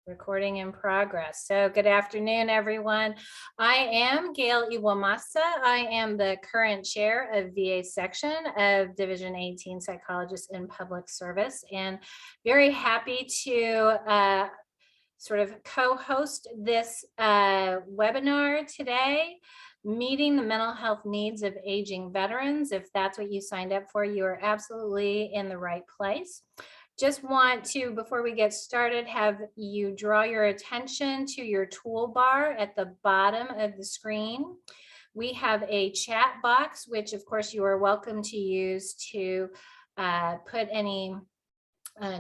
Recording in progress. So good afternoon, everyone. I am Gail Iwamasa. I am the current chair of VA section of Division 18 Psychologists in Public Service, and very happy to sort of co-host this webinar today, meeting the mental health needs of aging veterans. If that's what you signed up for, you are absolutely in the right place. Just want to, before we get started, have you draw your attention to your toolbar at the bottom of the screen. We have a chat box, which of course you are welcome to use to put any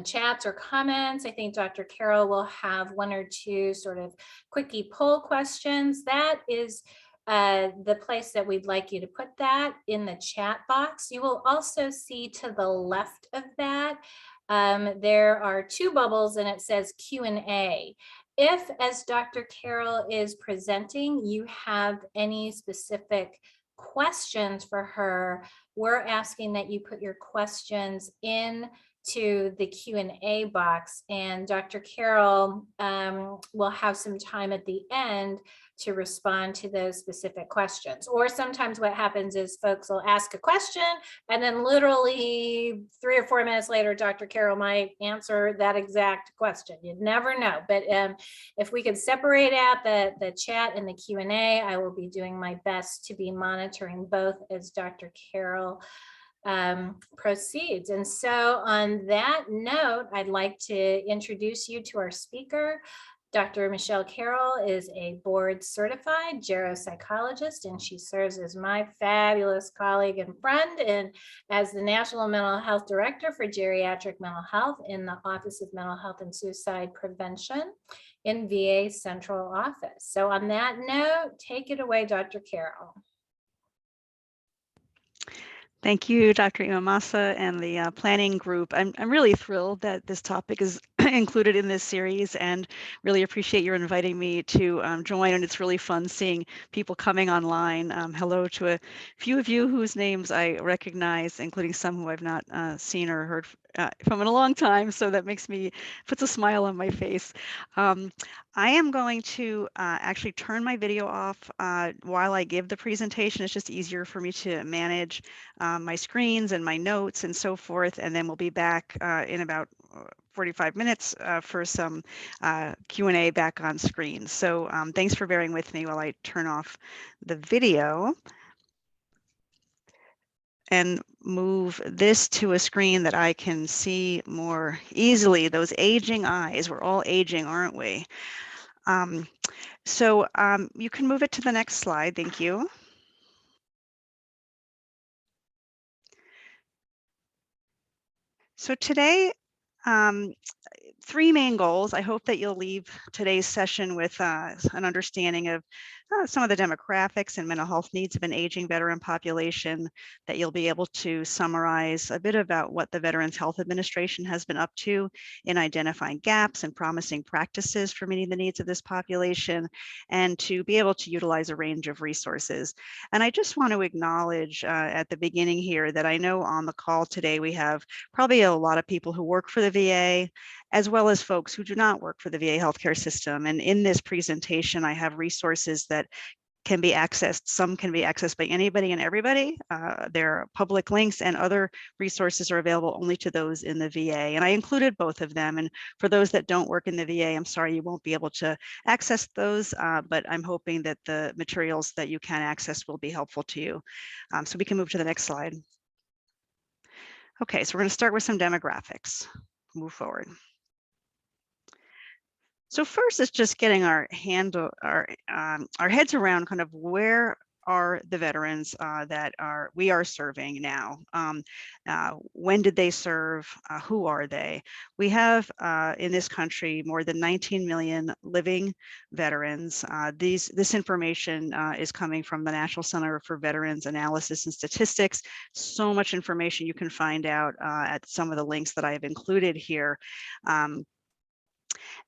chats or comments. I think Dr. Karel will have one or two sort of quickie poll questions. That is the place that we'd like you to put that, in the chat box. You will also see to the left of that, there are two bubbles and it says Q&A. If, as Dr. Karel is presenting, you have any specific questions for her, we're asking that you put your questions in to the Q&A box, and Dr. Karel will have some time at the end to respond to those specific questions. Or sometimes what happens is folks will ask a question and then literally 3 or 4 minutes later, Dr. Karel might answer that exact question. You never know. But if we could separate out the chat and the Q&A, I will be doing my best to be monitoring both as Dr. Karel proceeds. And so on that note, I'd like to introduce you to our speaker. Dr. Michele Karel is a board certified geropsychologist, and she serves as my fabulous colleague and friend, and as the National Mental Health Director for Geriatric Mental Health in the Office of Mental Health and Suicide Prevention in VA Central Office. So on that note, take it away, Dr. Karel. Thank you, Dr. Iwamasa and the planning group. I'm really thrilled that this topic is included in this series, and really appreciate your inviting me to join. And it's really fun seeing people coming online. Hello to a few of you whose names I recognize, including some who I've not seen or heard from in a long time. So that puts a smile on my face. I am going to actually turn my video off while I give the presentation. It's just easier for me to manage my screens and my notes and so forth. And then we'll be back in about 45 minutes for some Q&A back on screen. So thanks for bearing with me while I turn off the video and move this to a screen that I can see more easily. Those aging eyes, we're all aging, aren't we? So you can move it to the next slide. Thank you. So today, 3 main goals. I hope that you'll leave today's session with an understanding of some of the demographics and mental health needs of an aging veteran population, that you'll be able to summarize a bit about what the Veterans Health Administration has been up to in identifying gaps and promising practices for meeting the needs of this population, and to be able to utilize a range of resources. And I just want to acknowledge at the beginning here that I know on the call today we have probably a lot of people who work for the VA, as well as folks who do not work for the VA healthcare system. And in this presentation, I have resources that can be accessed. Some can be accessed by anybody and everybody. There are public links, and other resources are available only to those in the VA. And I included both of them. And for those that don't work in the VA, I'm sorry you won't be able to access those, but I'm hoping that the materials that you can access will be helpful to you. So we can move to the next slide. Okay, so we're going to start with some demographics. Move forward. So first, it's just getting our heads around kind of where are the veterans that we are serving now. When did they serve? Who are they? We have in this country more than 19 million living veterans. This information is coming from the National Center for Veterans Analysis and Statistics. So much information you can find out at some of the links that I have included here.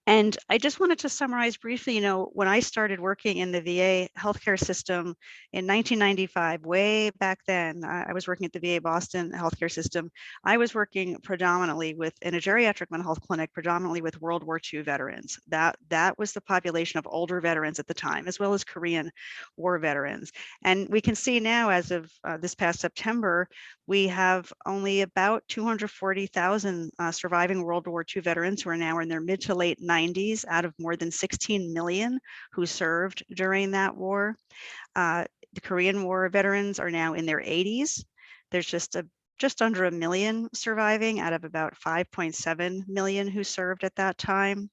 And I just wanted to summarize briefly, when I started working in the VA healthcare system in 1995, way back then, I was working at the VA Boston healthcare system. I was working predominantly in a geriatric mental health clinic, predominantly with World War II veterans. That was the population of older veterans at the time, as well as Korean War veterans. And we can see now, as of this past September, we have only about 240,000 surviving World War II veterans who are now in their mid to late 90s out of more than 16 million who served during that war. The Korean War veterans are now in their 80s. There's just under 1 million surviving out of about 5.7 million who served at that time.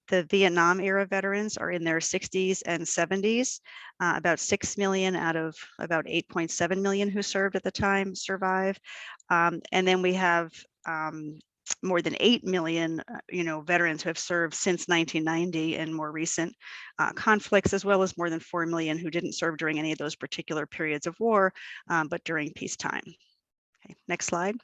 The Vietnam era veterans are in their 60s and 70s. About 6 million out of about 8.7 million who served at the time survive. And then we have more than 8 million, veterans who have served since 1990 and more recent conflicts, as well as more than 4 million who didn't serve during any of those particular periods of war, but during peacetime. Okay, next slide.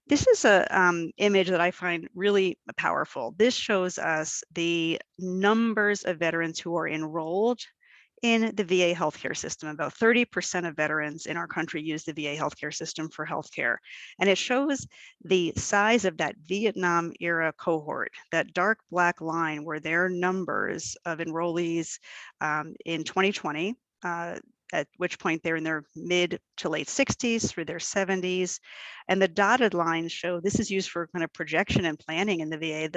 This is a image that I find really powerful. This shows us the numbers of veterans who are enrolled in the VA healthcare system. About 30% of veterans in our country use the VA healthcare system for healthcare. And it shows the size of that Vietnam era cohort. That dark black line were their numbers of enrollees in 2020. At which point they're in their mid to late 60s through their 70s. And the dotted lines show, this is used for kind of projection and planning in the VA,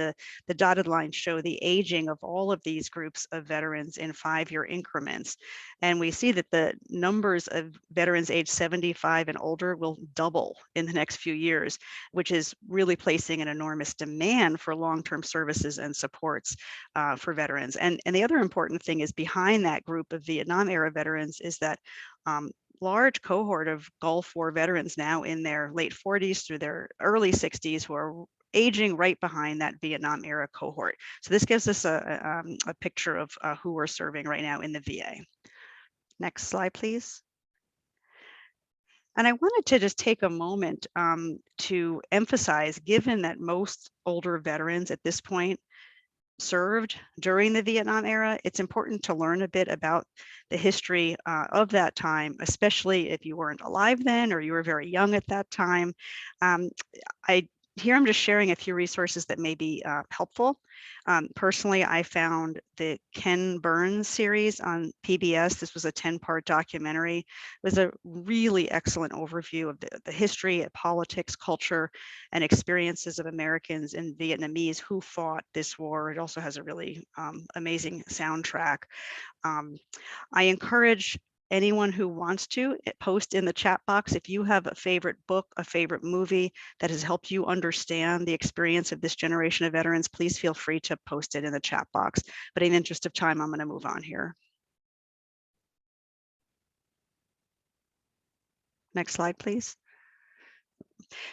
the dotted lines show the aging of all of these groups of veterans in 5-year increments. And we see that the numbers of veterans age 75 and older will double in the next few years, which is really placing an enormous demand for long-term services and supports for veterans. And the other important thing is behind that group of Vietnam era veterans is that large cohort of Gulf War veterans now in their late 40s through their early 60s who are aging right behind that Vietnam era cohort. So this gives us a picture of who we're serving right now in the VA. Next slide, please. And I wanted to just take a moment to emphasize, given that most older veterans at this point served during the Vietnam era, it's important to learn a bit about the history of that time, especially if you weren't alive then or you were very young at that time. Here I'm just sharing a few resources that may be helpful. Personally, I found the Ken Burns series on PBS. This was a 10-part documentary. It was a really excellent overview of the history, politics, culture, and experiences of Americans and Vietnamese who fought this war. It also has a really amazing soundtrack. I encourage anyone who wants to post in the chat box if you have a favorite book, a favorite movie that has helped you understand the experience of this generation of veterans. Please feel free to post it in the chat box. But in the interest of time, I'm going to move on here. Next slide, please.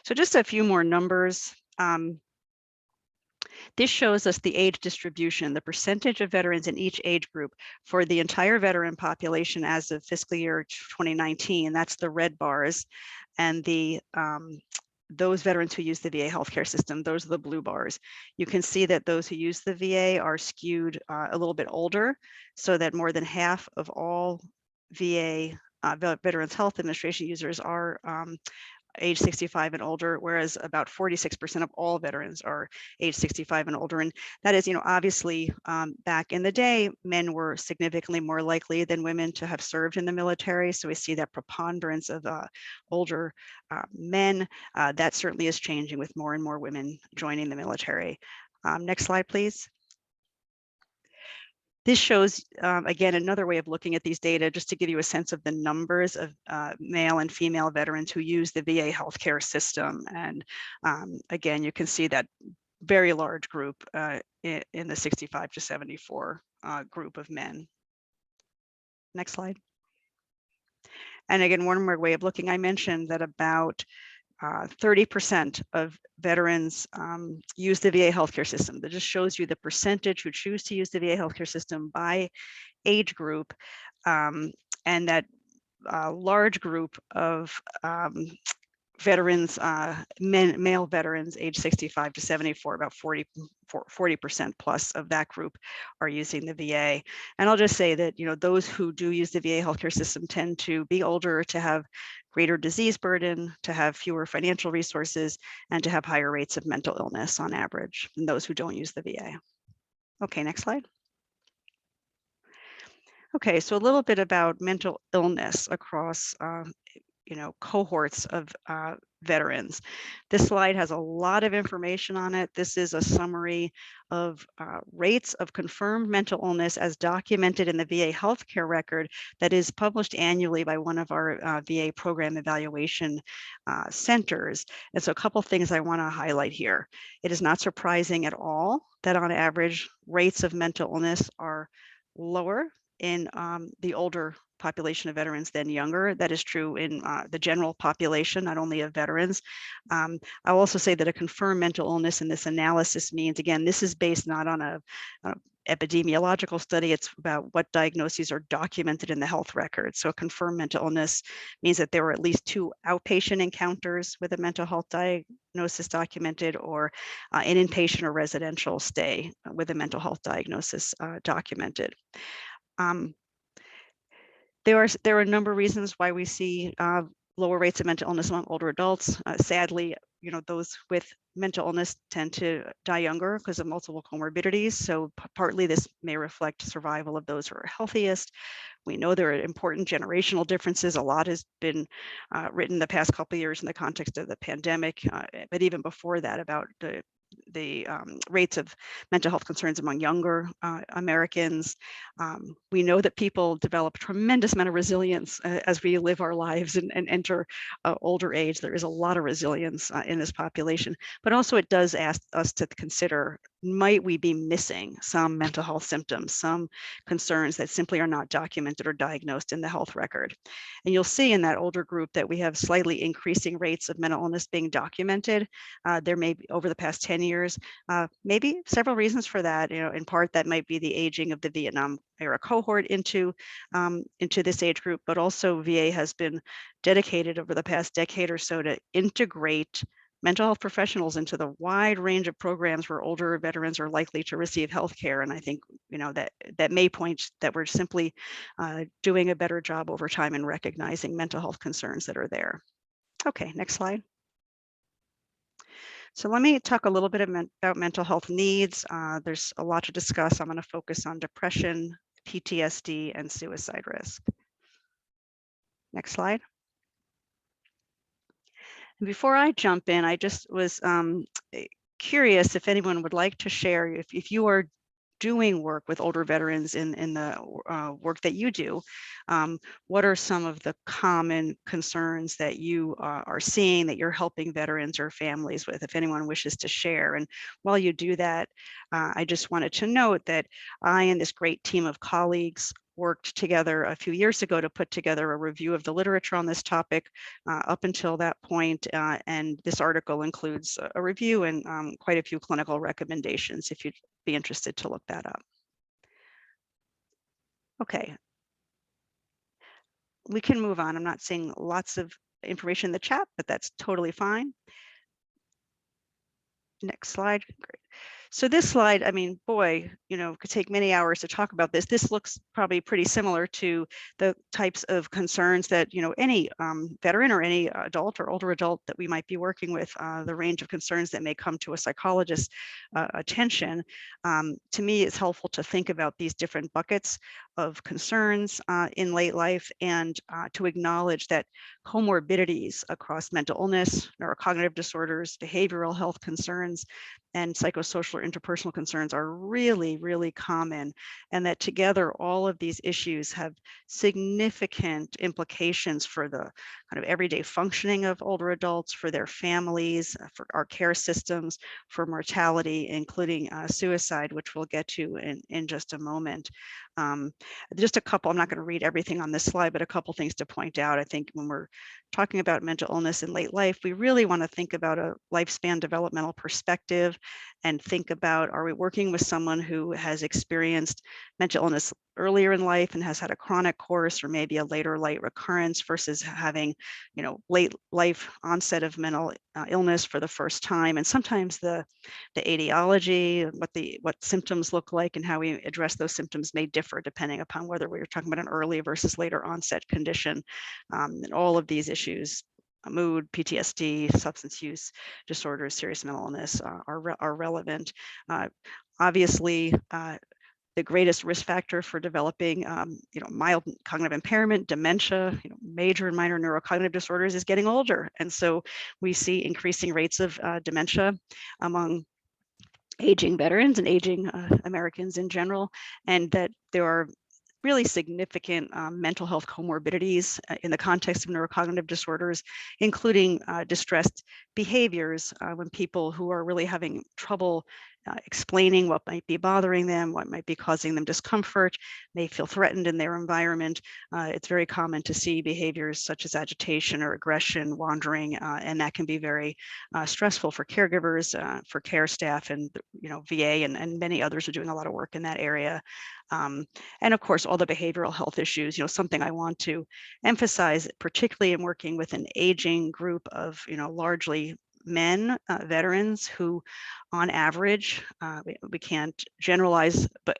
So just a few more numbers. This shows us the age distribution, the percentage of veterans in each age group for the entire veteran population as of fiscal year 2019. That's the red bars. And those veterans who use the VA healthcare system, those are the blue bars. You can see that those who use the VA are skewed a little bit older, so that more than half of all VA Veterans Health Administration users are age 65 and older, whereas about 46% of all veterans are age 65 and older. And that is, obviously back in the day, men were significantly more likely than women to have served in the military. So we see that preponderance of older men. That certainly is changing with more and more women joining the military. Next slide, please. This shows, again, another way of looking at these data, just to give you a sense of the numbers of male and female veterans who use the VA healthcare system. And again, you can see that very large group in the 65 to 74 group of men. Next slide. And again, one more way of looking, I mentioned that about 30% of veterans use the VA healthcare system. That just shows you the percentage who choose to use the VA healthcare system by age group, and that large group of veterans, male veterans age 65 to 74, about 40% plus of that group are using the VA. And I'll just say that, those who do use the VA healthcare system tend to be older, to have greater disease burden, to have fewer financial resources, and to have higher rates of mental illness on average than those who don't use the VA. Okay, next slide. Okay, so a little bit about mental illness across cohorts of veterans. This slide has a lot of information on it. This is a summary of rates of confirmed mental illness as documented in the VA healthcare record that is published annually by one of our VA program evaluation centers. And so a couple things I want to highlight here. It is not surprising at all that on average rates of mental illness are lower in the older population of veterans than younger. That is true in the general population, not only of veterans. I'll also say that a confirmed mental illness in this analysis means, again, this is based not on a epidemiological study, it's about what diagnoses are documented in the health record. So a confirmed mental illness means that there were at least 2 outpatient encounters with a mental health diagnosis documented, or an inpatient or residential stay with a mental health diagnosis documented. There are a number of reasons why we see lower rates of mental illness among older adults. Sadly, those with mental illness tend to die younger because of multiple comorbidities. So partly this may reflect survival of those who are healthiest. We know there are important generational differences. A lot has been written the past couple of years in the context of the pandemic, but even before that, about the rates of mental health concerns among younger Americans. We know that people develop a tremendous amount of resilience as we live our lives and enter older age. There is a lot of resilience in this population, but also it does ask us to consider, might we be missing some mental health symptoms, some concerns that simply are not documented or diagnosed in the health record. And you'll see in that older group that we have slightly increasing rates of mental illness being documented. There may be, over the past 10 years, maybe several reasons for that. In part that might be the aging of the Vietnam era cohort into this age group, but also VA has been dedicated over the past decade or so to integrate mental health professionals into the wide range of programs where older veterans are likely to receive health care. And I think, that may point that we're simply doing a better job over time in recognizing mental health concerns that are there. Okay, next slide. So let me talk a little bit about mental health needs. There's a lot to discuss. I'm going to focus on depression, PTSD, and suicide risk. Next slide. And before I jump in, I just was curious if anyone would like to share, if you are doing work with older veterans in the work that you do, what are some of the common concerns that you are seeing that you're helping veterans or families with, if anyone wishes to share? And while you do that, I just wanted to note that I and this great team of colleagues worked together a few years ago to put together a review of the literature on this topic up until that point. And this article includes a review and quite a few clinical recommendations if you'd be interested to look that up. Okay. We can move on. I'm not seeing lots of information in the chat, but that's totally fine. Next slide. Great. So this slide, I mean, boy, could take many hours to talk about this. This looks probably pretty similar to the types of concerns that, any veteran or any adult or older adult that we might be working with, the range of concerns that may come to a psychologist's attention. To me, it's helpful to think about these different buckets of concerns in late life, and to acknowledge that comorbidities across mental illness, neurocognitive disorders, behavioral health concerns, and psychosocial or interpersonal concerns are really, really common, and that together all of these issues have significant implications for the kind of everyday functioning of older adults, for their families, for our care systems, for mortality, including suicide, which we'll get to in just a moment. Just a couple, I'm not going to read everything on this slide, but a couple things to point out. I think when we're talking about mental illness in late life, we really want to think about a lifespan developmental perspective and think about, are we working with someone who has experienced mental illness earlier in life and has had a chronic course, or maybe a later light recurrence, versus having, late life onset of mental illness for the first time. And sometimes the etiology, what symptoms look like and how we address those symptoms may differ depending upon whether we're talking about an early versus later onset condition. And all of these issues, mood, PTSD, substance use disorders, serious mental illness are relevant. Obviously, the greatest risk factor for developing, mild cognitive impairment, dementia, major and minor neurocognitive disorders is getting older. And so we see increasing rates of dementia among aging veterans and aging Americans in general, and that there are really significant mental health comorbidities in the context of neurocognitive disorders, including distressed behaviors when people who are really having trouble explaining what might be bothering them, what might be causing them discomfort, may feel threatened in their environment. It's very common to see behaviors such as agitation or aggression, wandering, and that can be very stressful for caregivers, for care staff, and VA and many others are doing a lot of work in that area. And of course, all the behavioral health issues, something I want to emphasize, particularly in working with an aging group of, largely men, veterans who on average, we can't generalize, but,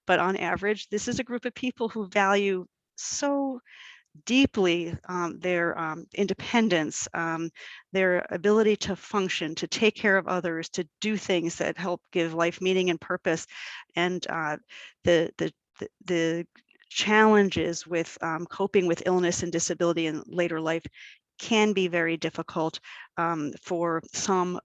but on average, this is a group of people who value so deeply their independence, their ability to function, to take care of others, to do things that help give life meaning and purpose. And the challenges with coping with illness and disability in later life can be very difficult for some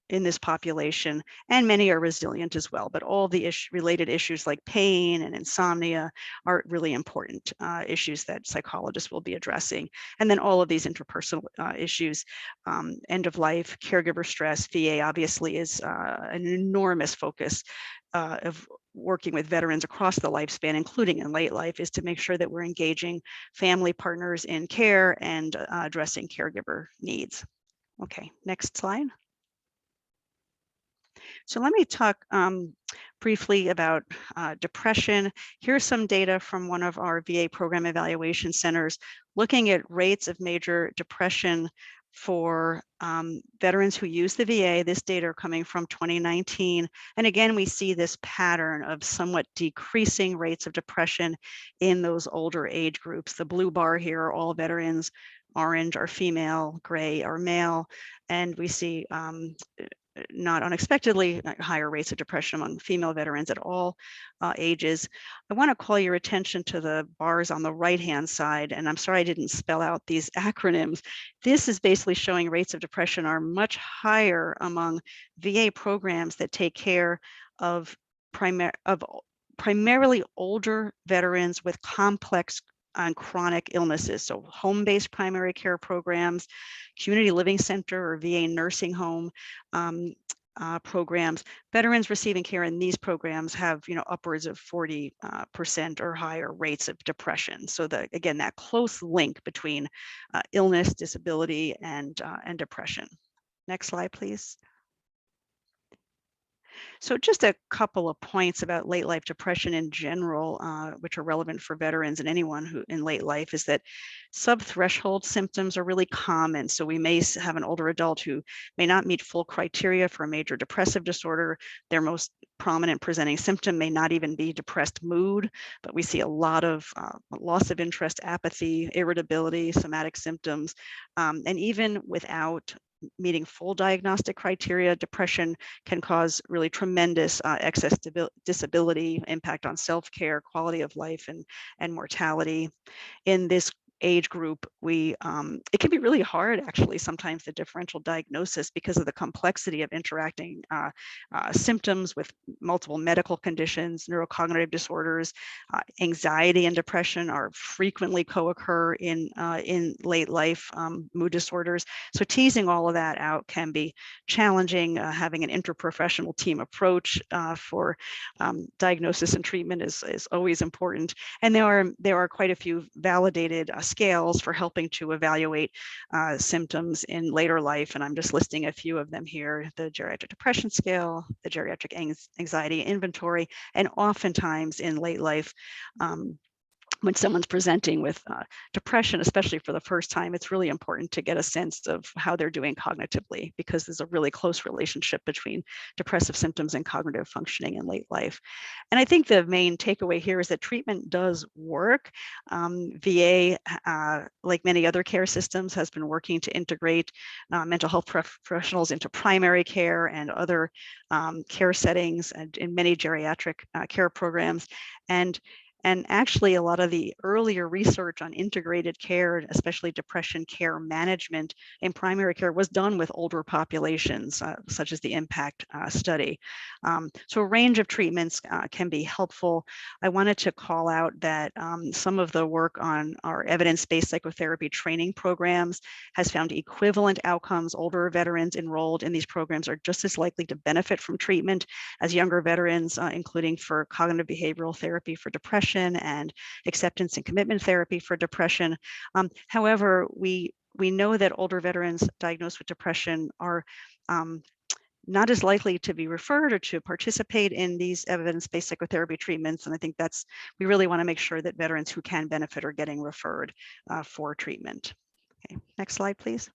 in this population, and many are resilient as well. But all the related issues like pain and insomnia are really important issues that psychologists will be addressing. And then all of these interpersonal issues, end of life, caregiver stress. VA obviously is an enormous focus of working with veterans across the lifespan, including in late life, is to make sure that we're engaging family partners in care and addressing caregiver needs. Okay, next slide. So let me talk briefly about depression. Here's some data from one of our VA program evaluation centers looking at rates of major depression for veterans who use the VA. This data are coming from 2019. And again, we see this pattern of somewhat decreasing rates of depression in those older age groups. The blue bar here are all veterans, orange are female, gray are male, and we see not unexpectedly higher rates of depression among female veterans at all ages. I want to call your attention to the bars on the right-hand side, and I'm sorry I didn't spell out these acronyms. This is basically showing rates of depression are much higher among VA programs that take care of primarily older veterans with complex and chronic illnesses. So home-based primary care programs, community living center or VA nursing home programs. Veterans receiving care in these programs have, upwards of 40% or higher rates of depression. So again, that close link between illness, disability, and depression. Next slide, please. So just a couple of points about late life depression in general, which are relevant for veterans and anyone who in late life, is that subthreshold symptoms are really common. So we may have an older adult who may not meet full criteria for a major depressive disorder. Their most prominent presenting symptom may not even be depressed mood, but we see a lot of loss of interest, apathy, irritability, somatic symptoms, and even without meeting full diagnostic criteria, depression can cause really tremendous excess disability, impact on self-care, quality of life, and mortality. In this age group, it can be really hard actually sometimes the differential diagnosis because of the complexity of interacting symptoms with multiple medical conditions, neurocognitive disorders. Anxiety and depression are frequently co-occur in late life mood disorders. So teasing all of that out can be challenging. Having an interprofessional team approach for diagnosis and treatment is always important. And there are quite a few validated scales for helping to evaluate symptoms in later life. And I'm just listing a few of them here: the Geriatric Depression Scale, the Geriatric Anxiety Inventory, and oftentimes in late life, when someone's presenting with depression, especially for the first time, it's really important to get a sense of how they're doing cognitively, because there's a really close relationship between depressive symptoms and cognitive functioning in late life. And I think the main takeaway here is that treatment does work. VA, like many other care systems, has been working to integrate mental health professionals into primary care and other care settings, and in many geriatric care programs. And actually, a lot of the earlier research on integrated care, especially depression care management in primary care, was done with older populations, such as the IMPACT study. So a range of treatments can be helpful. I wanted to call out that some of the work on our evidence-based psychotherapy training programs has found equivalent outcomes. Older veterans enrolled in these programs are just as likely to benefit from treatment as younger veterans, including for cognitive behavioral therapy for depression and acceptance and commitment therapy for depression. However, we know that older veterans diagnosed with depression are not as likely to be referred or to participate in these evidence-based psychotherapy treatments. And I think we really want to make sure that veterans who can benefit are getting referred for treatment. Okay, next slide, please.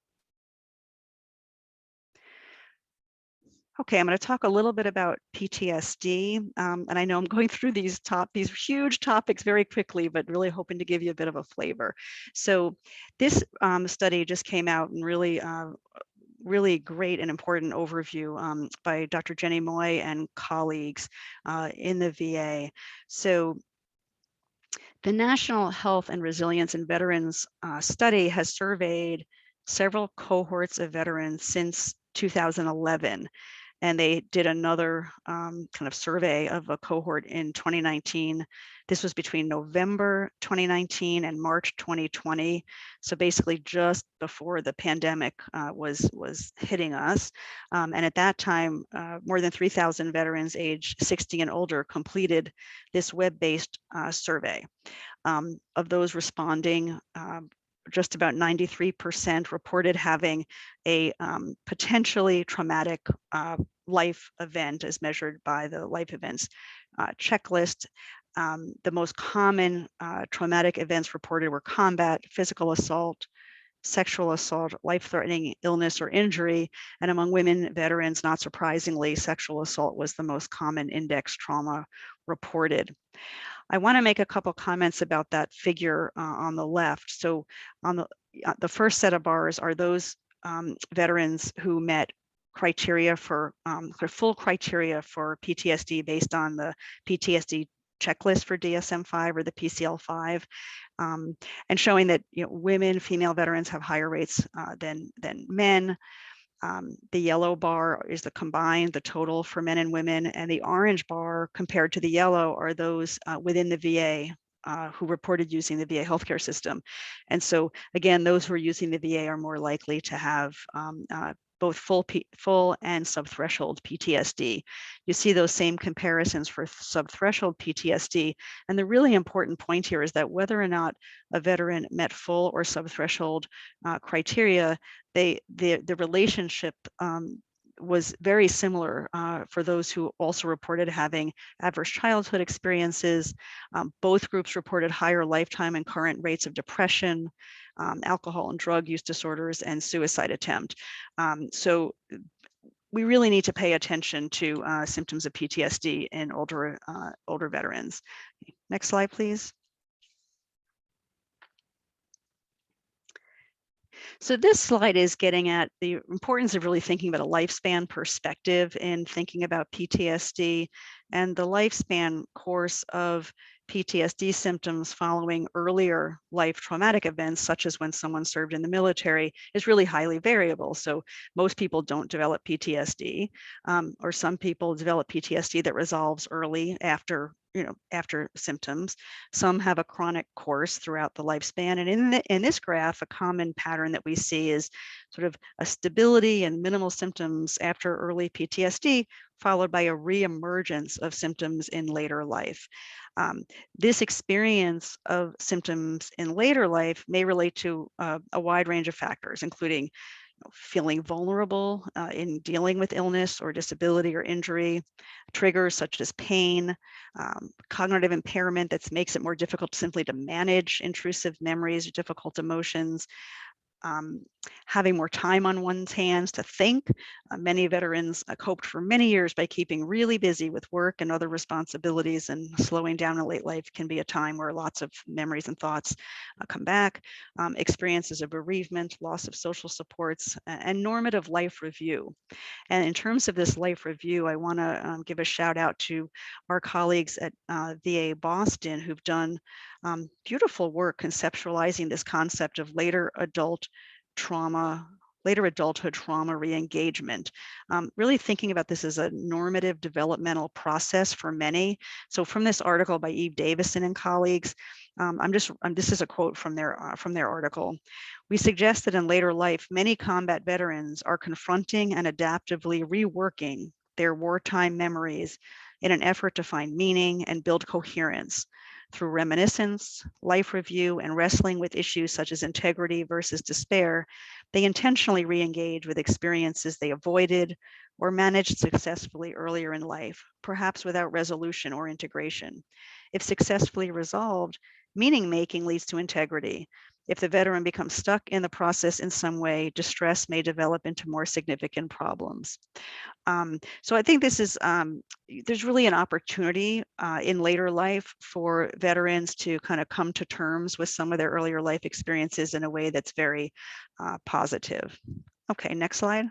Okay, I'm going to talk a little bit about PTSD, and I know I'm going through these huge topics very quickly, but really hoping to give you a bit of a flavor. So this study just came out, and really great and important overview by Dr. Jenny Moy and colleagues in the VA. So the National Health and Resilience in Veterans study has surveyed several cohorts of veterans since 2011. And they did another kind of survey of a cohort in 2019. This was between November 2019 and March 2020. So basically just before the pandemic was hitting us. And at that time, more than 3,000 veterans aged 60 and older completed this web-based survey. Of those responding, just about 93% reported having a potentially traumatic life event as measured by the life events checklist. The most common traumatic events reported were combat, physical assault, sexual assault, life-threatening illness or injury. And among women veterans, not surprisingly, sexual assault was the most common index trauma reported. I want to make a couple comments about that figure on the left. So on the first set of bars are those veterans who met criteria for full criteria for PTSD based on the PTSD checklist for DSM-5 or the PCL-5, and showing that women, female veterans have higher rates than men. The yellow bar is the total for men and women, and the orange bar compared to the yellow are those within the VA who reported using the VA healthcare system. And so again, those who are using the VA are more likely to have both full and subthreshold PTSD. You see those same comparisons for subthreshold PTSD. And the really important point here is that whether or not a veteran met full or subthreshold criteria, the relationship was very similar for those who also reported having adverse childhood experiences. Both groups reported higher lifetime and current rates of depression, alcohol and drug use disorders, and suicide attempt. So we really need to pay attention to symptoms of PTSD in older veterans. Next slide, please. So this slide is getting at the importance of really thinking about a lifespan perspective in thinking about PTSD, and the lifespan course of PTSD symptoms following earlier life traumatic events, such as when someone served in the military, is really highly variable. So most people don't develop PTSD, or some people develop PTSD that resolves early after symptoms. Some have a chronic course throughout the lifespan. And in this graph, a common pattern that we see is sort of a stability and minimal symptoms after early PTSD, followed by a re-emergence of symptoms in later life. This experience of symptoms in later life may relate to a wide range of factors, including feeling vulnerable in dealing with illness or disability or injury, triggers such as pain, cognitive impairment that makes it more difficult simply to manage intrusive memories or difficult emotions, having more time on one's hands to think. Many veterans coped for many years by keeping really busy with work and other responsibilities, and slowing down in late life can be a time where lots of memories and thoughts come back. Experiences of bereavement, loss of social supports, and normative life review. And in terms of this life review, I want to give a shout out to our colleagues at VA Boston who've done beautiful work conceptualizing this concept of later adulthood trauma re-engagement. Really thinking about this as a normative developmental process for many. So from this article by Eve Davison and colleagues, this is a quote from their article. We suggest that in later life, many combat veterans are confronting and adaptively reworking their wartime memories in an effort to find meaning and build coherence. Through reminiscence, life review, and wrestling with issues such as integrity versus despair, they intentionally re-engage with experiences they avoided or managed successfully earlier in life, perhaps without resolution or integration. If successfully resolved, meaning making leads to integrity. If the veteran becomes stuck in the process in some way, distress may develop into more significant problems. So I think this is, there's really an opportunity in later life for veterans to kind of come to terms with some of their earlier life experiences in a way that's very positive. Okay, next slide.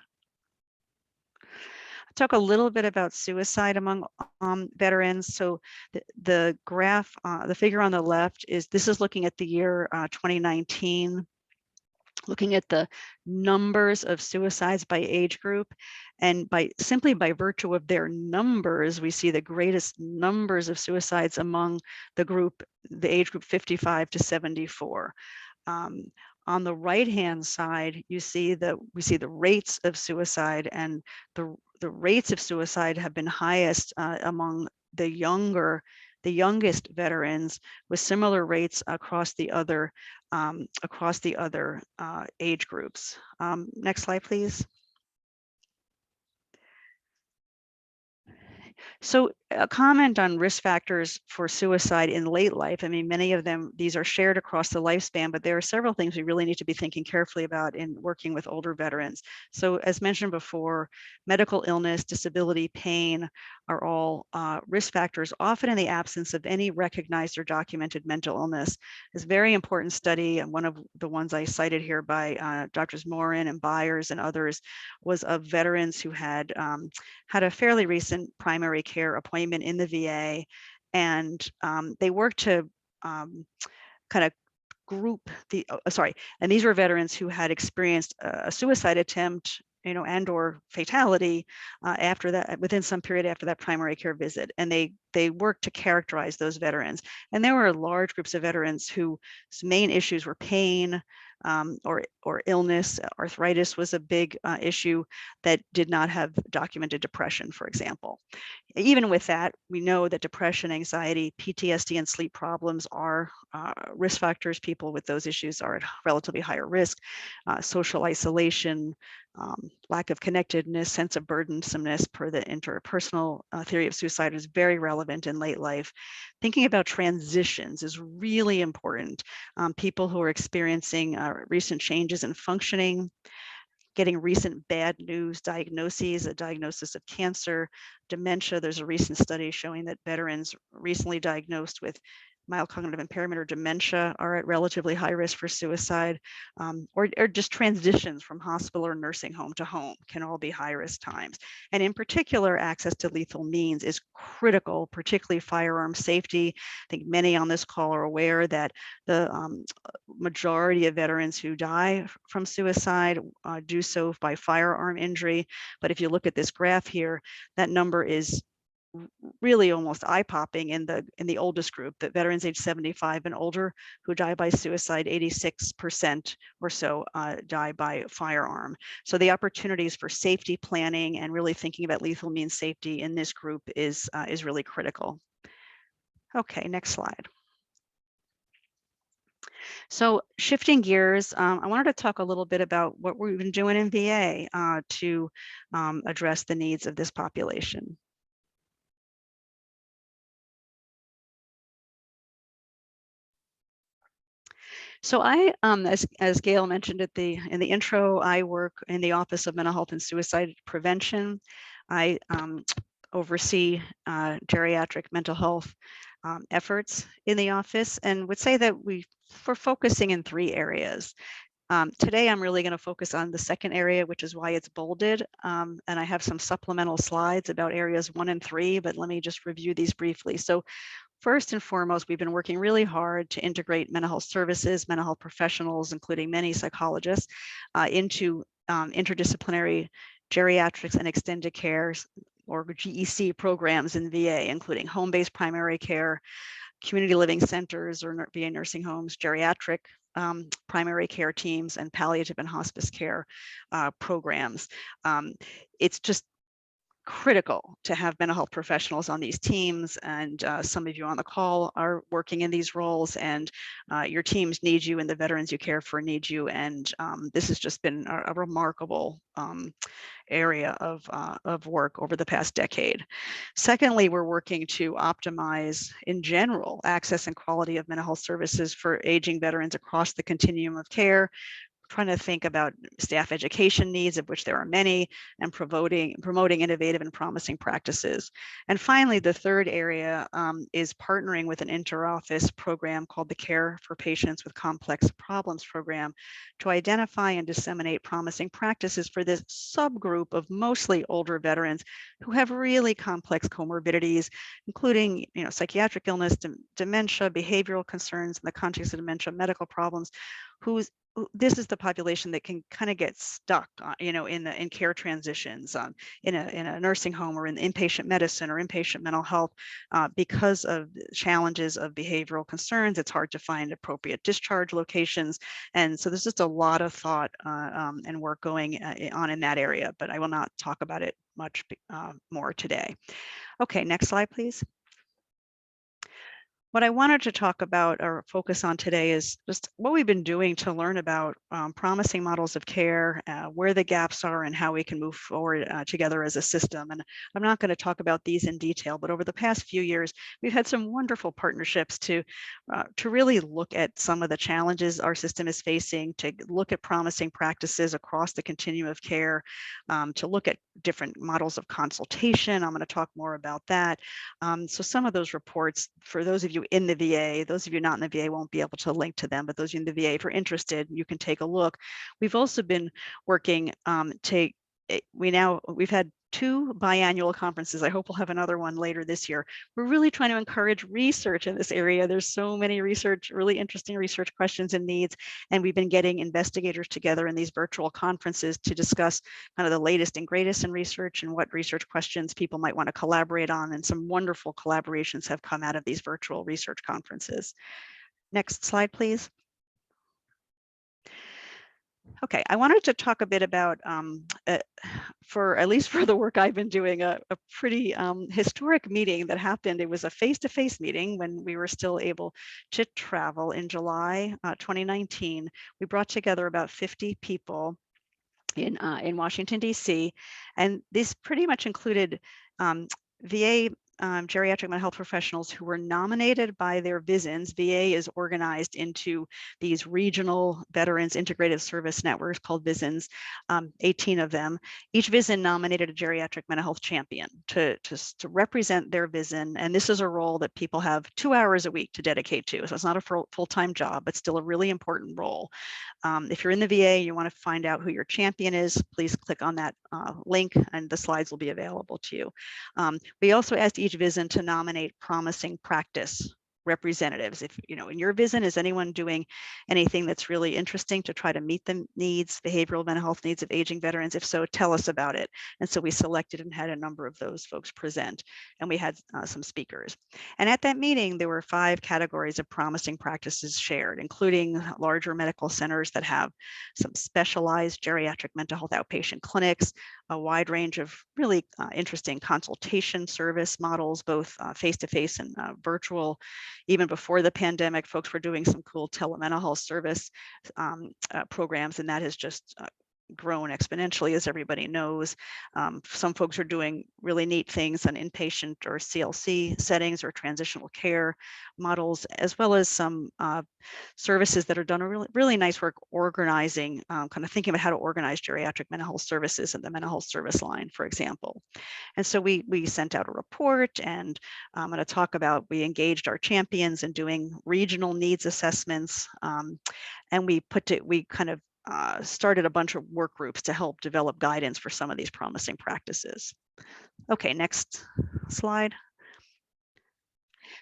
Talk a little bit about suicide among veterans. So the graph, the figure on the left this is looking at the year 2019, looking at the numbers of suicides by age group. And simply by virtue of their numbers, we see the greatest numbers of suicides among the age group 55 to 74. On the right-hand side, we see the rates of suicide, and the rates of suicide have been highest among the youngest veterans, with similar rates across the other age groups. Next slide, please. So a comment on risk factors for suicide in late life. I mean, many of them, these are shared across the lifespan, but there are several things we really need to be thinking carefully about in working with older veterans. So as mentioned before, medical illness, disability, pain are all risk factors, often in the absence of any recognized or documented mental illness. This very important study, and one of the ones I cited here by Drs. Morin and Byers and others, was of veterans who had had a fairly recent primary care appointment in the VA, and they worked to kind of group and these were veterans who had experienced a suicide attempt, and or fatality after that, within some period after that primary care visit. And they worked to characterize those veterans. And there were large groups of veterans whose main issues were pain, or illness. Arthritis was a big issue that did not have documented depression, for example. Even with that, we know that depression, anxiety, PTSD, and sleep problems are risk factors. People with those issues are at relatively higher risk. Social isolation, lack of connectedness, sense of burdensomeness per the interpersonal theory of suicide is very relevant in late life. Thinking about transitions is really important. People who are experiencing recent changes in functioning, getting recent bad news diagnoses, a diagnosis of cancer, dementia. There's a recent study showing that veterans recently diagnosed with mild cognitive impairment or dementia are at relatively high risk for suicide, or just transitions from hospital or nursing home to home can all be high risk times. And in particular, access to lethal means is critical, particularly firearm safety. I think many on this call are aware that the majority of veterans who die from suicide do so by firearm injury. But if you look at this graph here, that number is really almost eye-popping in the oldest group, that veterans age 75 and older who die by suicide, 86% or so die by firearm. So the opportunities for safety planning and really thinking about lethal means safety in this group is really critical. Okay, next slide. So shifting gears, I wanted to talk a little bit about what we've been doing in VA to address the needs of this population. So I, as Gail mentioned in the intro, I work in the Office of Mental Health and Suicide Prevention. I oversee geriatric mental health efforts in the office, and would say that we're focusing in 3 areas. Today, I'm really going to focus on the second area, which is why it's bolded. And I have some supplemental slides about areas 1 and 3, but let me just review these briefly. So first and foremost, we've been working really hard to integrate mental health services, mental health professionals, including many psychologists, into interdisciplinary geriatrics and extended care, or GEC programs in VA, including home-based primary care, community living centers or VA nursing homes, geriatric primary care teams, and palliative and hospice care programs. It's just critical to have mental health professionals on these teams, and some of you on the call are working in these roles, and your teams need you and the veterans you care for need you, and this has just been a remarkable area of work over the past decade. Secondly, we're working to optimize in general access and quality of mental health services for aging veterans across the continuum of care, trying to think about staff education needs, of which there are many, and promoting innovative and promising practices. And finally, the third area is partnering with an inter-office program called the Care for Patients with Complex Problems program to identify and disseminate promising practices for this subgroup of mostly older veterans who have really complex comorbidities, including psychiatric illness, dementia, behavioral concerns in the context of dementia, medical problems, this is the population that can kind of get stuck, in care transitions, in a nursing home or in inpatient medicine or inpatient mental health, because of challenges of behavioral concerns. It's hard to find appropriate discharge locations, and so there's just a lot of thought and work going on in that area. But I will not talk about it much more today. Okay, next slide, please. What I wanted to talk about or focus on today is just what we've been doing to learn about promising models of care, where the gaps are, and how we can move forward together as a system. And I'm not going to talk about these in detail, but over the past few years, we've had some wonderful partnerships to really look at some of the challenges our system is facing, to look at promising practices across the continuum of care, to look at different models of consultation. I'm going to talk more about that. So some of those reports, for those of you in the VA, those of you not in the VA won't be able to link to them, but those of you in the VA, if you're interested, you can take a look. We've also been working we've had 2 biannual conferences. I hope we'll have another one later this year. We're really trying to encourage research in this area. There's so many really interesting research questions and needs. And we've been getting investigators together in these virtual conferences to discuss kind of the latest and greatest in research and what research questions people might want to collaborate on. And some wonderful collaborations have come out of these virtual research conferences. Next slide, please. Okay, I wanted to talk a bit about, at least for the work I've been doing, a pretty historic meeting that happened. It was a face-to-face meeting when we were still able to travel in July 2019. We brought together about 50 people in Washington, D.C., and this pretty much included VA geriatric mental health professionals who were nominated by their VISNs. VA is organized into these regional veterans integrative service networks called VISNs, 18 of them. Each VISN nominated a geriatric mental health champion to represent their VISN. And this is a role that people have 2 hours a week to dedicate to. So it's not a full-time job, but still a really important role. If you're in the VA, you want to find out who your champion is, please click on that link and the slides will be available to you. We also asked each VISN to nominate promising practice representatives. If, you know, in your VISN, is anyone doing anything that's really interesting to try to meet the needs, behavioral mental health needs of aging veterans? If so, tell us about it. And so we selected and had a number of those folks present, and we had some speakers. And at that meeting, there were 5 categories of promising practices shared, including larger medical centers that have some specialized geriatric mental health outpatient clinics, a wide range of really interesting consultation service models, both face-to-face and virtual. Even before the pandemic, folks were doing some cool telemental health service programs, and that has just grown exponentially, as everybody knows. Some folks are doing really neat things on inpatient or CLC settings or transitional care models, as well as some services that are done a really nice work organizing, kind of thinking about how to organize geriatric mental health services in the mental health service line, for example. And so we sent out a report, and I'm going to talk about, we engaged our champions in doing regional needs assessments, and we kind of started a bunch of work groups to help develop guidance for some of these promising practices. Okay, next slide.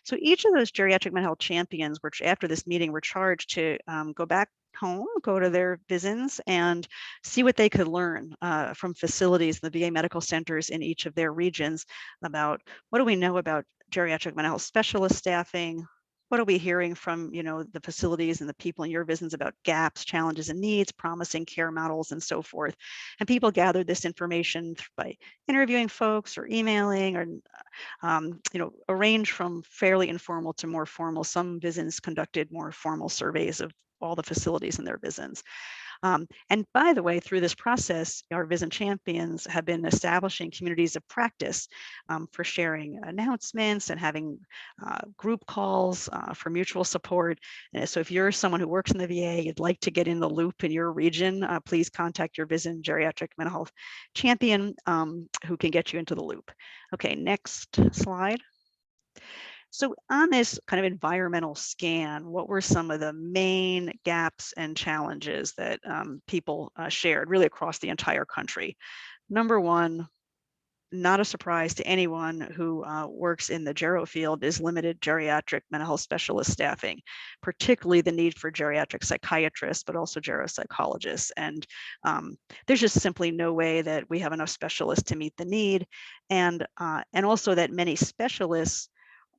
So each of those geriatric mental health champions, which after this meeting were charged to go back home, go to their VISNs and see what they could learn from facilities, the VA medical centers in each of their regions about what do we know about geriatric mental health specialist staffing. What are we hearing from, you know, the facilities and the people in your VISNs about gaps, challenges, and needs, promising care models, and so forth? And people gathered this information by interviewing folks or emailing, or you know, a range from fairly informal to more formal. Some VISNs conducted more formal surveys of all the facilities in their VISNs. And by the way, through this process, our VISN champions have been establishing communities of practice for sharing announcements and having group calls for mutual support. And so if you're someone who works in the VA, you'd like to get in the loop in your region, please contact your VISN geriatric mental health champion who can get you into the loop. Okay, next slide. So on this kind of environmental scan, what were some of the main gaps and challenges that people shared really across the entire country? Number one, not a surprise to anyone who works in the gero field, is limited geriatric mental health specialist staffing, particularly the need for geriatric psychiatrists, but also geropsychologists. And there's just simply no way that we have enough specialists to meet the need. And also that many specialists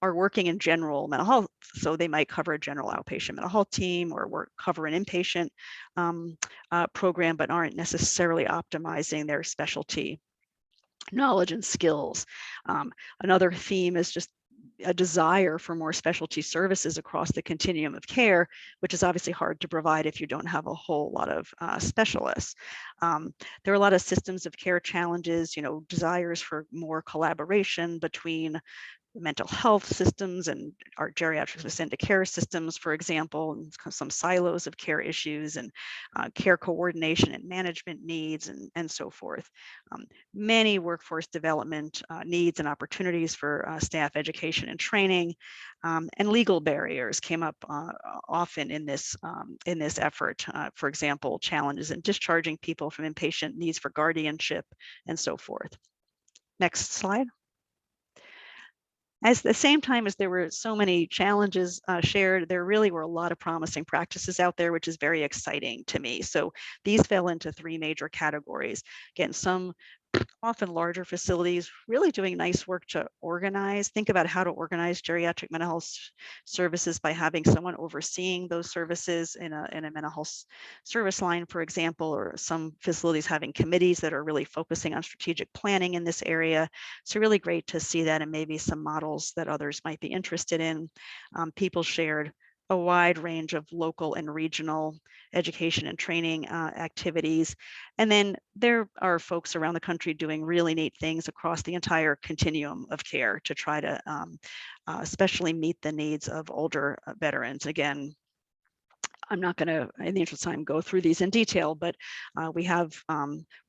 are working in general mental health. So they might cover a general outpatient mental health team or cover an inpatient program, but aren't necessarily optimizing their specialty knowledge and skills. Another theme is just a desire for more specialty services across the continuum of care, which is obviously hard to provide if you don't have a whole lot of specialists. There are a lot of systems of care challenges, you know, desires for more collaboration between mental health systems and our geriatric extended care systems, for example, and some silos of care issues and care coordination and management needs and so forth. Many workforce development needs and opportunities for staff education and training, and legal barriers came up often in this effort. For example, challenges in discharging people from inpatient, needs for guardianship, and so forth. Next slide. At the same time as there were so many challenges shared, there really were a lot of promising practices out there, which is very exciting to me. So these fell into 3 major categories. Again, some often larger facilities really doing nice work to organize, think about how to organize geriatric mental health services by having someone overseeing those services in a mental health service line, for example, or some facilities having committees that are really focusing on strategic planning in this area. So really great to see that, and maybe some models that others might be interested in. People shared, a wide range of local and regional education and training activities. And then there are folks around the country doing really neat things across the entire continuum of care to try to especially meet the needs of older veterans. Again, I'm not going to, in the interest of time, go through these in detail, but we have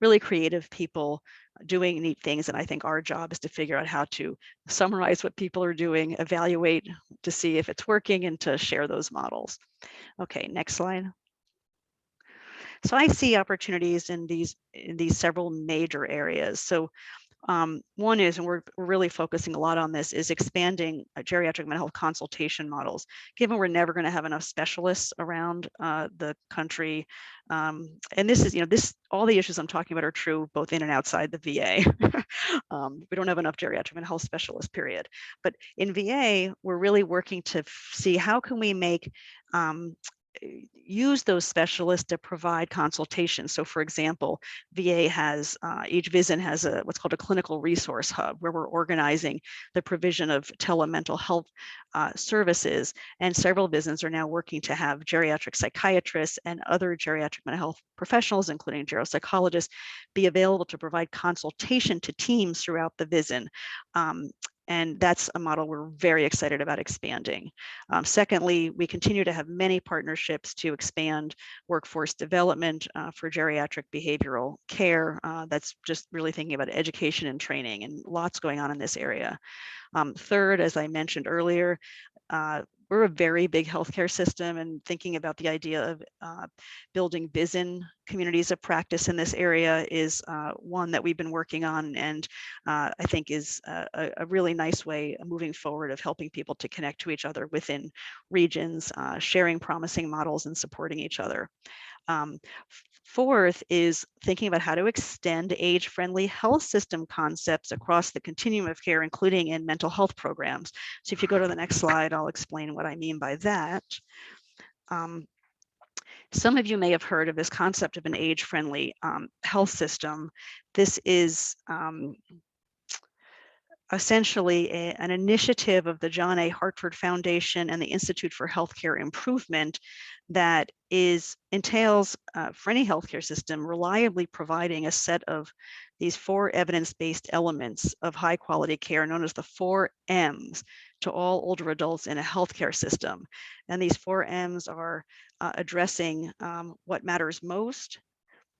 really creative people doing neat things. And I think our job is to figure out how to summarize what people are doing, evaluate to see if it's working, and to share those models. Okay, next slide. So I see opportunities in these several major areas. So one is, and we're really focusing a lot on this, is expanding geriatric mental health consultation models. Given we're never going to have enough specialists around the country, and this is, all the issues I'm talking about are true both in and outside the VA. We don't have enough geriatric mental health specialists, period. But in VA, we're really working to see how can we make use those specialists to provide consultation. So for example, VA has, each VISN has what's called a clinical resource hub, where we're organizing the provision of telemental health services. And several VISNs are now working to have geriatric psychiatrists and other geriatric mental health professionals, including geropsychologists, be available to provide consultation to teams throughout the VISN. And that's a model we're very excited about expanding. Secondly, we continue to have many partnerships to expand workforce development for geriatric behavioral care. That's just really thinking about education and training, and lots going on in this area. Third, as I mentioned earlier, we're a very big healthcare system, and thinking about the idea of building VISN communities of practice in this area is one that we've been working on, and I think is a really nice way moving forward of helping people to connect to each other within regions, sharing promising models and supporting each other. Fourth is thinking about how to extend age-friendly health system concepts across the continuum of care, including in mental health programs. So if you go to the next slide, I'll explain what I mean by that. Some of you may have heard of this concept of an age-friendly health system. This is essentially an initiative of the John A. Hartford Foundation and the Institute for Healthcare Improvement that entails for any healthcare system reliably providing a set of these 4 evidence-based elements of high quality care known as the 4 M's to all older adults in a healthcare system. And these 4 M's are addressing what matters most: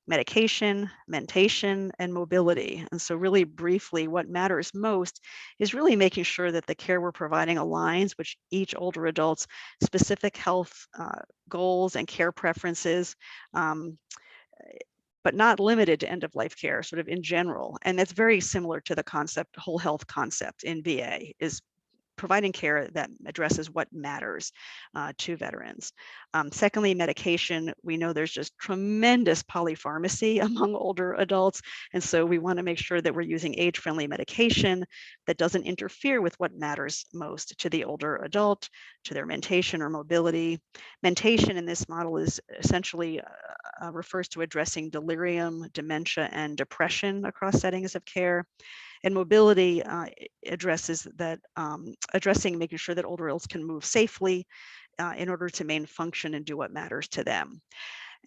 medication, mentation, and mobility. And so really briefly, what matters most is really making sure that the care we're providing aligns with each older adult's specific health goals and care preferences, but not limited to end-of-life care, sort of in general. And that's very similar to the concept, whole health concept in VA, is providing care that addresses what matters to veterans. Secondly, medication. We know there's just tremendous polypharmacy among older adults. And so we want to make sure that we're using age-friendly medication that doesn't interfere with what matters most to the older adult, to their mentation or mobility. Mentation in this model is essentially refers to addressing delirium, dementia, and depression across settings of care. And mobility addresses that, addressing making sure that older adults can move safely in order to maintain function and do what matters to them.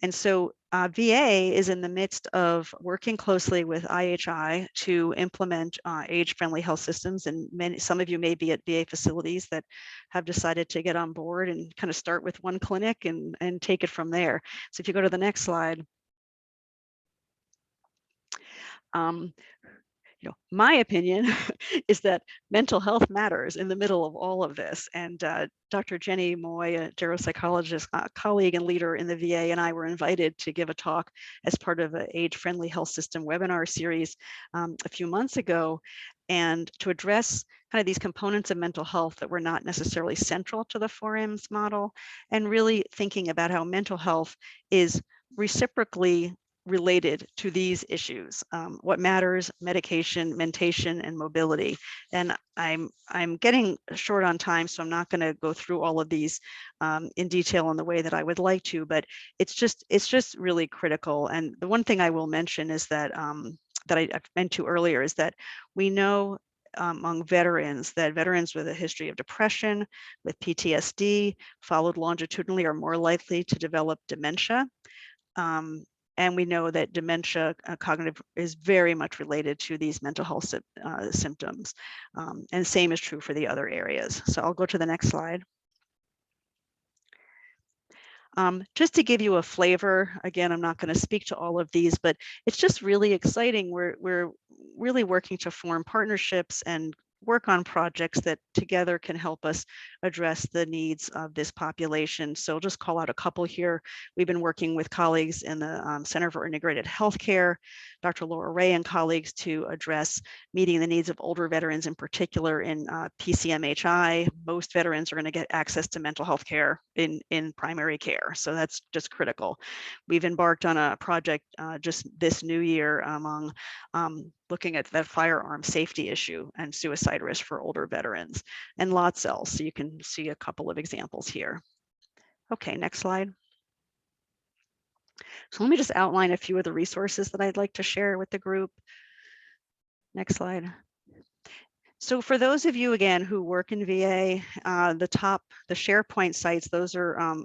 And so VA is in the midst of working closely with IHI to implement age-friendly health systems. And some of you may be at VA facilities that have decided to get on board and kind of start with one clinic and take it from there. So if you go to the next slide. My opinion is that mental health matters in the middle of all of this. And Dr. Jenny Moy, a geropsychologist colleague and leader in the VA, and I were invited to give a talk as part of an age-friendly health system webinar series a few months ago, and to address kind of these components of mental health that were not necessarily central to the 4Ms model, and really thinking about how mental health is reciprocally related to these issues: what matters, medication, mentation, and mobility. And I'm getting short on time, so I'm not going to go through all of these in detail in the way that I would like to, but it's just really critical. And the one thing I will mention is that that I meant to earlier is that we know among veterans, that veterans with a history of depression, with PTSD, followed longitudinally, are more likely to develop dementia. And we know that dementia cognitive is very much related to these mental health symptoms. And same is true for the other areas. So I'll go to the next slide. Just to give you a flavor, again, I'm not going to speak to all of these, but it's just really exciting. We're really working to form partnerships and work on projects that together can help us address the needs of this population. So I'll just call out a couple here. We've been working with colleagues in the Center for Integrated Healthcare, Dr. Laura Ray and colleagues, to address meeting the needs of older veterans, in particular in PCMHI. Most veterans are going to get access to mental health care in primary care. So that's just critical. We've embarked on a project just this new year among looking at the firearm safety issue and suicide risk for older veterans, and lots else. So you can see a couple of examples here. Okay, next slide. So let me just outline a few of the resources that I'd like to share with the group. Next slide. So for those of you, again, who work in VA, the SharePoint sites, those are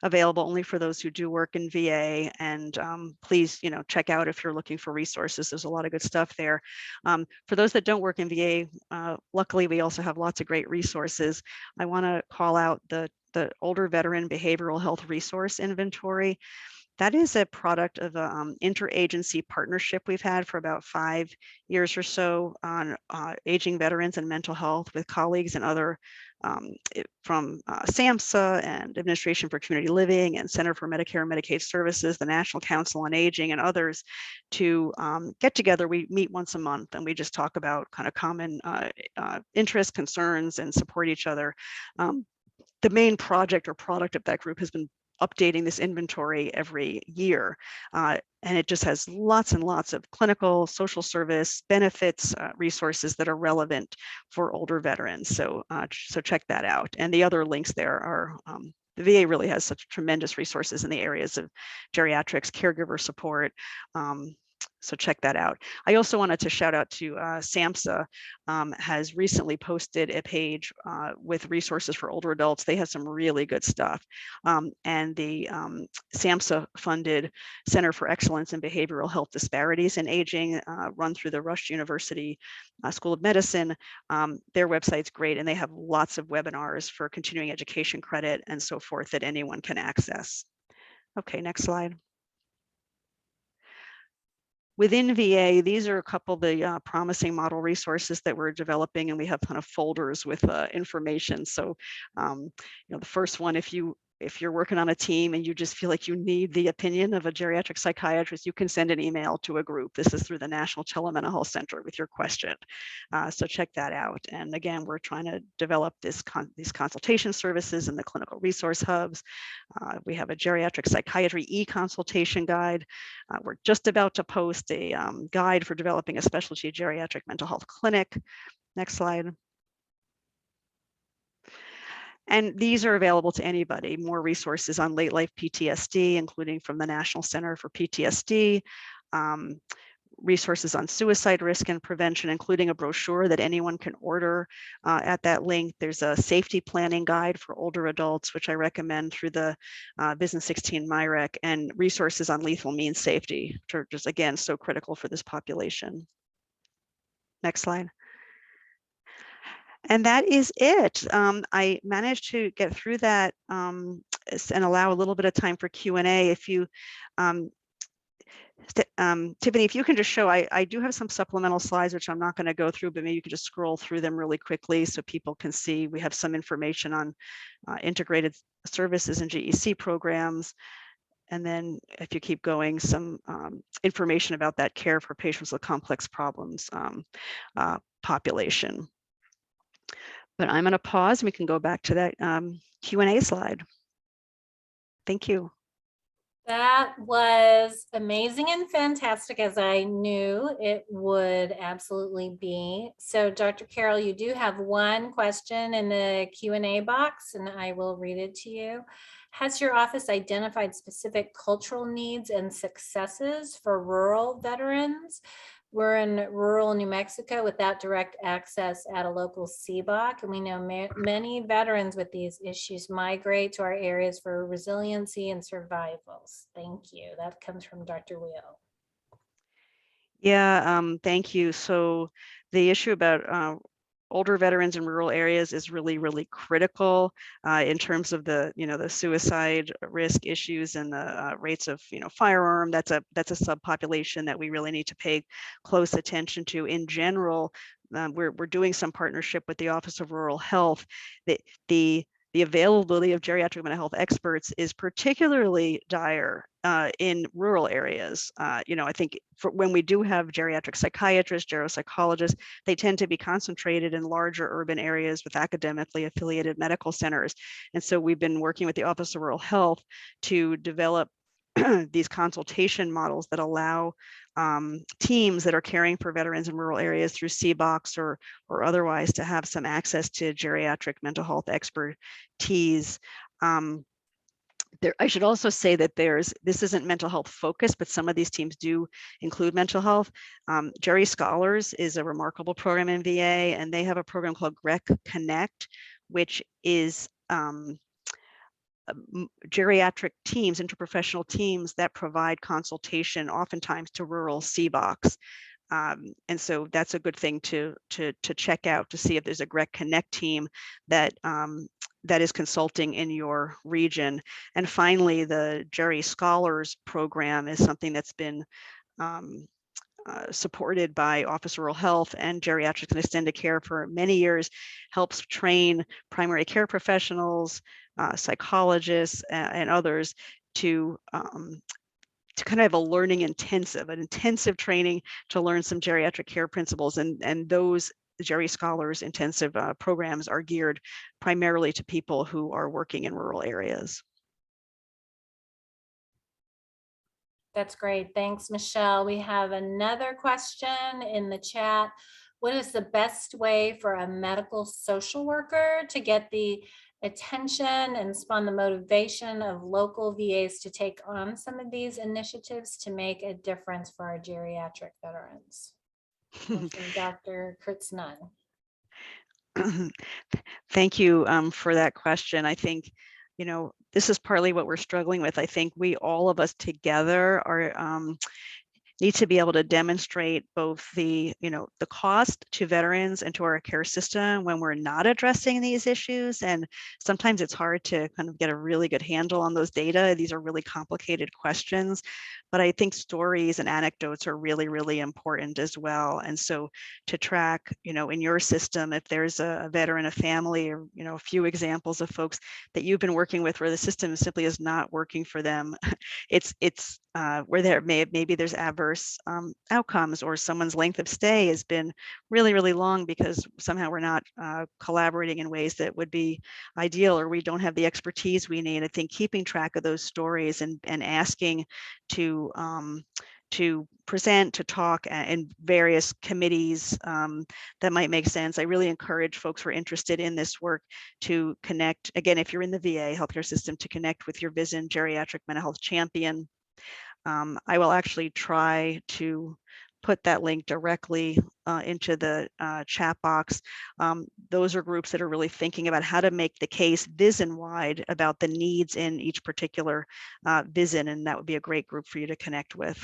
available only for those who do work in VA. And please, check out if you're looking for resources. There's a lot of good stuff there. For those that don't work in VA, luckily, we also have lots of great resources. I want to call out the Older Veteran Behavioral Health Resource Inventory. That is a product of an interagency partnership we've had for about 5 years or so on aging veterans and mental health, with colleagues and other from SAMHSA and Administration for Community Living and Center for Medicare and Medicaid Services, the National Council on Aging, and others, to get together. We meet once a month and we just talk about kind of common interests, concerns, and support each other. The main project or product of that group has been updating this inventory every year. And it just has lots and lots of clinical, social service, benefits, resources that are relevant for older veterans. So check that out. And the other links there are, the VA really has such tremendous resources in the areas of geriatrics, caregiver support. So check that out. I also wanted to shout out to SAMHSA, has recently posted a page with resources for older adults. They have some really good stuff. And the SAMHSA funded Center for Excellence in Behavioral Health Disparities in Aging, run through the Rush University School of Medicine. Their website's great, and they have lots of webinars for continuing education credit and so forth that anyone can access. Okay, next slide. Within VA, these are a couple of the promising model resources that we're developing, and we have kind of folders with information. So, the first one, if you're working on a team and you just feel like you need the opinion of a geriatric psychiatrist, you can send an email to a group. This is through the National Telemental Health Center with your question. So check that out. And again, we're trying to develop these consultation services in the clinical resource hubs. We have a geriatric psychiatry e-consultation guide. We're just about to post a guide for developing a specialty geriatric mental health clinic. Next slide. And these are available to anybody. More resources on late life PTSD, including from the National Center for PTSD, resources on suicide risk and prevention, including a brochure that anyone can order at that link. There's a safety planning guide for older adults, which I recommend through the Business 16 MyRec, and resources on lethal means safety, which are just, again, so critical for this population. Next slide. And that is it. I managed to get through that and allow a little bit of time for Q&A. If you, Tiffany, if you can just show, I do have some supplemental slides, which I'm not going to go through, but maybe you can just scroll through them really quickly so people can see. We have some information on integrated services and GEC programs. And then if you keep going, some information about that care for patients with complex problems population. But I'm going to pause and we can go back to that Q&A slide. Thank you. That was amazing and fantastic, as I knew it would absolutely be. So Dr. Karel, you do have one question in the Q&A box, and I will read it to you. Has your office identified specific cultural needs and successes for rural veterans we're in rural New Mexico without direct access at a local CBOC, and we know many veterans with these issues migrate to our areas for resiliency and survivals. Thank you. That comes from Dr. Wheel. Yeah, thank you. So the issue about older veterans in rural areas is really, really critical in terms of the, the suicide risk issues and the rates of, firearm. That's a subpopulation that we really need to pay close attention to. In general, we're doing some partnership with the Office of Rural Health. The availability of geriatric mental health experts is particularly dire in rural areas. I think when we do have geriatric psychiatrists, geropsychologists, they tend to be concentrated in larger urban areas with academically affiliated medical centers. And so we've been working with the Office of Rural Health to develop these consultation models that allow teams that are caring for veterans in rural areas through CBOCs or otherwise to have some access to geriatric mental health expertise. I should also say that this isn't mental health focused, but some of these teams do include mental health. Geri Scholars is a remarkable program in VA, and they have a program called GREC Connect, which is geriatric teams, interprofessional teams that provide consultation oftentimes to rural CBOCs. And so that's a good thing to check out to see if there's a GREC Connect team that is consulting in your region. And finally, the Geri Scholars program is something that's been supported by Office of Rural Health and Geriatrics and Extended Care for many years, helps train primary care professionals, psychologists, and others to kind of have a learning intensive, an intensive training to learn some geriatric care principles. And those Geri Scholars intensive programs are geared primarily to people who are working in rural areas. That's great. Thanks, Michele. We have another question in the chat. What is the best way for a medical social worker to get the attention and spawn the motivation of local VAs to take on some of these initiatives to make a difference for our geriatric veterans? From Dr. Kurtz-Nunn. Thank you for that question. I think, this is partly what we're struggling with. I think all of us together are need to be able to demonstrate both the cost to veterans and to our care system when we're not addressing these issues. And sometimes it's hard to kind of get a really good handle on those data. These are really complicated questions, but I think stories and anecdotes are really, really important as well. And so to track, in your system, if there's a veteran, a family, or, a few examples of folks that you've been working with where the system simply is not working for them, it's where maybe there's adverse outcomes, or someone's length of stay has been really, really long because somehow we're not collaborating in ways that would be ideal, or we don't have the expertise we need. I think keeping track of those stories and asking to present, to talk in various committees that might make sense. I really encourage folks who are interested in this work to connect, again, if you're in the VA healthcare system, to connect with your VISN geriatric mental health champion. I will actually try to put that link directly into the chat box. Those are groups that are really thinking about how to make the case VISN-wide about the needs in each particular VISN, and that would be a great group for you to connect with.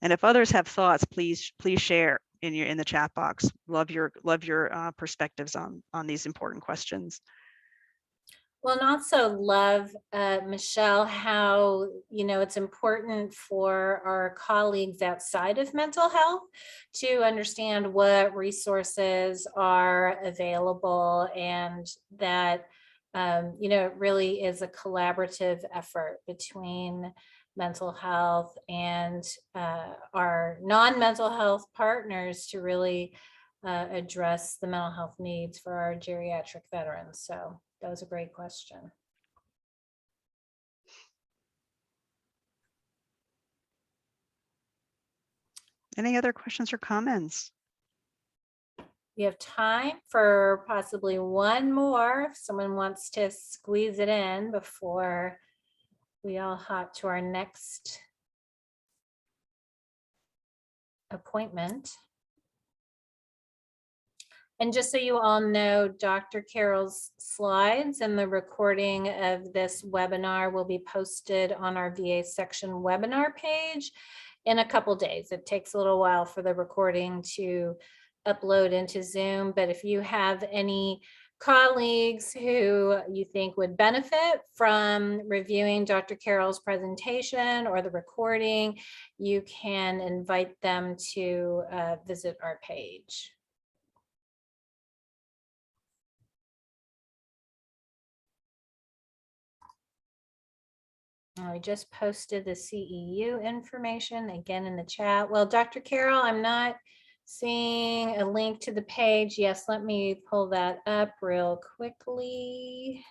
And if others have thoughts, please share in the chat box. Love your perspectives on these important questions. Well, and also love, Michele, how, it's important for our colleagues outside of mental health to understand what resources are available, and that, it really is a collaborative effort between mental health and our non-mental health partners to really address the mental health needs for our geriatric veterans. So that was a great question. Any other questions or comments? We have time for possibly one more if someone wants to squeeze it in before we all hop to our next appointment. And just so you all know, Dr. Karel's slides and the recording of this webinar will be posted on our VA section webinar page in a couple days. It takes a little while for the recording to upload into Zoom, but if you have any colleagues who you think would benefit from reviewing Dr. Karel's presentation or the recording, you can invite them to visit our page. I just posted the CEU information again in the chat. Well, Dr. Karel, I'm not seeing a link to the page. Yes, let me pull that up real quickly.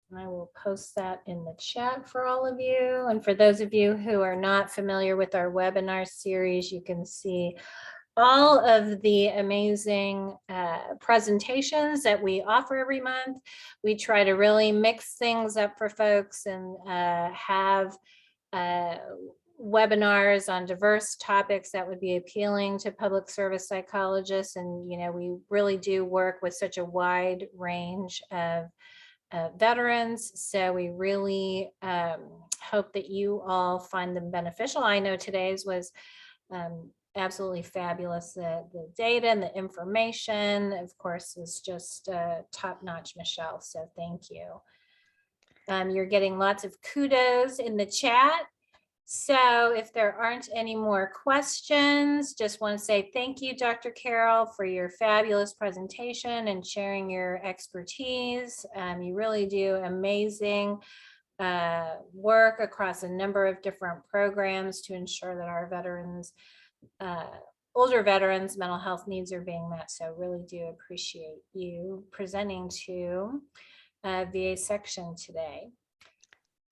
And I will post that in the chat for all of you. And for those of you who are not familiar with our webinar series, you can see all of the amazing presentations that we offer every month. We try to really mix things up for folks and have webinars on diverse topics that would be appealing to public service psychologists. And, you know, we really do work with such a wide range of veterans. So we really hope that you all find them beneficial. I know today's was absolutely fabulous. The data and the information, of course, is just top-notch, Michele. So thank you. You're getting lots of kudos in the chat. So if there aren't any more questions, just want to say thank you, Dr. Karel, for your fabulous presentation and sharing your expertise. You really do amazing work across a number of different programs to ensure that our veterans, older veterans' mental health needs are being met. So really do appreciate you presenting to VA section today.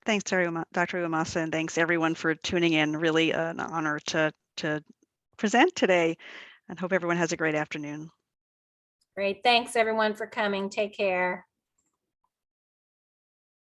Thanks, Dr. Iwamasa, and thanks everyone for tuning in. Really an honor to present today, and hope everyone has a great afternoon. Great. Thanks everyone for coming. Take care.